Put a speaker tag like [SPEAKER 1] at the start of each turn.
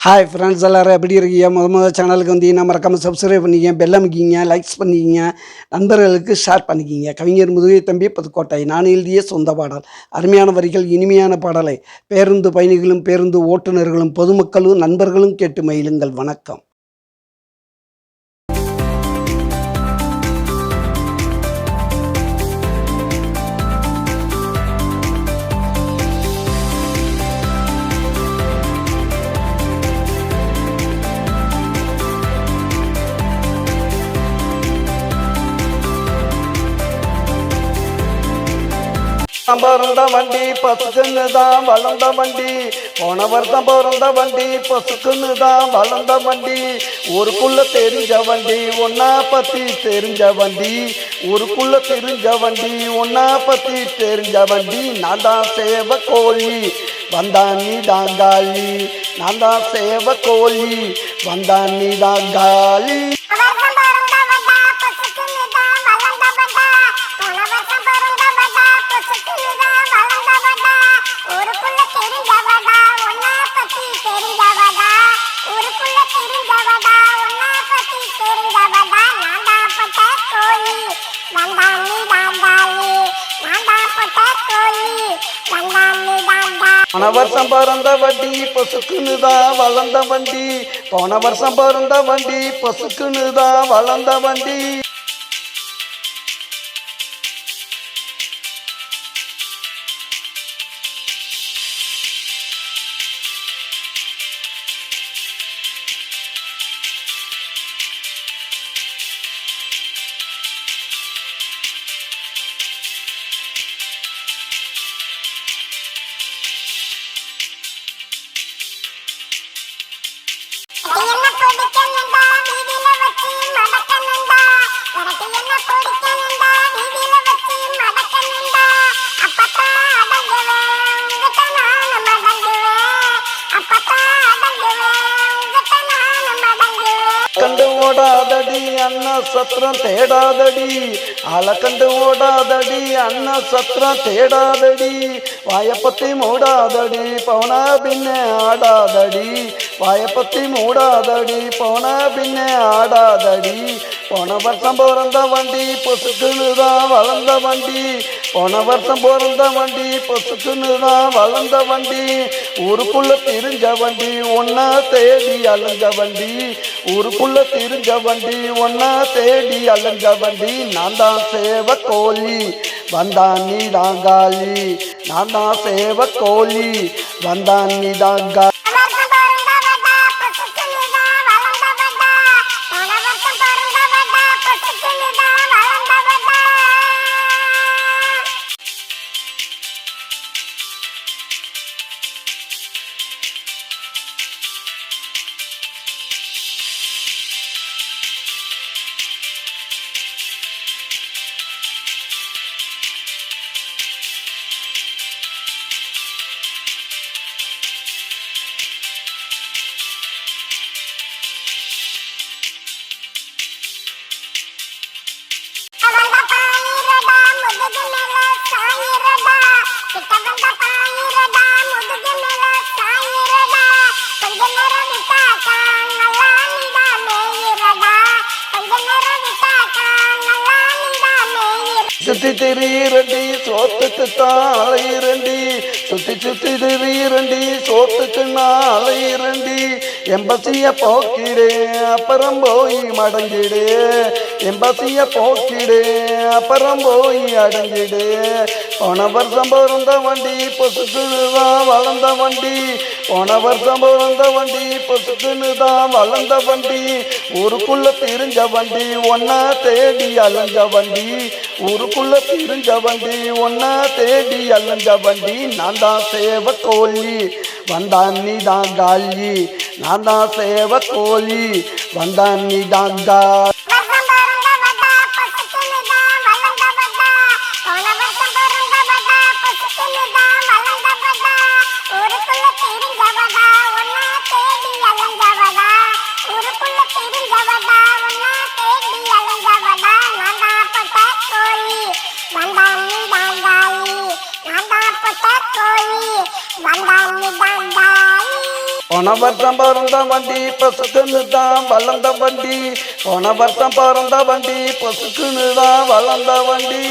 [SPEAKER 1] Hi friends எல்லோரும் எப்படி இருக்கீங்க? முதல் சேனலுக்கு வந்தீங்கன்னா மறக்காமல் சப்ஸ்கிரைப் பண்ணிக்கிங்க, பெல் அமைக்கிங்க, லைக்ஸ் பண்ணிக்கிங்க, நண்பர்களுக்கு ஷேர் பண்ணிக்கிங்க. கவிஞர் முதுகை தம்பி புதுக்கோட்டை. நான் எழுதிய சொந்த பாடல். அருமையான வரிகள், இனிமையான பாடலை பேருந்து பயணிகளும் பேருந்து ஓட்டுநர்களும் பொதுமக்களும் நண்பர்களும் கேட்டு மகிழுங்கள். வணக்கம். பிறந்த வண்டி பசுக்குன்னு தான் வளர்ந்த வண்டி, போன வருஷம் பிறந்த வண்டி பசுக்குன்னு தான் வளர்ந்த வண்டி, ஊருக்குள்ள தெரிஞ்ச வண்டி ஒன்னா பத்தி தெரிஞ்ச வண்டி, ஊருக்குள்ள தெரிஞ்ச வண்டி ஒன்னா பத்தி தெரிஞ்ச வண்டி. நான் தான் சேவ கோழி வந்தான் நீ தாங்காளி, நான் தான் சேவ கோழி வந்தான் நீ தாங்காளி. போன வருஷம் பிறந்த வண்டி பசுக்குன்னு தான் வளர்ந்த வண்டி, போன வருஷம் பிறந்த வண்டி பசுக்குன்னு தான் வளர்ந்த வண்டி. கண்டு ஓடாதடி அண்ணா சத்திரம் தேடாதடி, ஆளை கண்டு ஓடாதடி அண்ணா சத்திரம் தேடாதடி, வாயப்பத்தி மூடாதடி பவனா பின்னே ஆடாதடி, வாயப்பத்தி மூடாதடி பவனா பின்னே ஆடாதடி. போன வருஷம் பிறந்த வண்டி பொசுக்குன்னு தான் வளர்ந்த வண்டி, போன வருஷம் பிறந்த வண்டி பொசுக்குன்னு தான் வளர்ந்த வண்டி, ஊருக்குள்ள திரிஞ்ச வண்டி ஒன்னா தேடி அலைஞ்ச வண்டி, ஊருக்குள்ள திரிஞ்ச வண்டி ஒன்னா தேடி அலைஞ்ச வண்டி. நான் தான் சேவ கோழி வந்தான் நீ தாங்காளி, நான் தான் சேவ கோழி வந்தான் நீ தாங்காளி. சுத்தி திரீரண்டி சோத்துக்கு தாளையிரண்டி, சுத்தி சுத்தி திரீரண்டி சோத்துக்கு நாளையிரண்டி, எம்பசிய போக்கிடு அப்புறம் போய் மடங்கிடு, எம்பசிய போக்கிடு அப்புறம் போய் அடங்கிடு. போன வருஷம் பிறந்த வண்டி பொசுக்குன்னு தான் வளர்ந்த வண்டி, போன வருஷம் பிறந்த வண்டி பொசுக்குன்னு தான் வளர்ந்த வண்டி, ஊருக்குள்ள திரிஞ்ச வண்டி ஒன்னா தேடி அலைஞ்ச வண்டி, ஊருக்குள்ள திரிஞ்ச வண்டி ஒன்னா தேடி அலைஞ்ச வண்டி. நான் தான் சேவ கோழி வந்தான் நீ தாங்காளி, நான் தான் சேவ கோழி வந்தான் நீ தாங்காளி. போன வருஷம் பிறந்த வண்டி பசுக்குன்னு தான் வளர்ந்த வண்டி போன வருஷம் பிறந்த வண்டி பசுக்குன்னு தான் வளர்ந்த வண்டி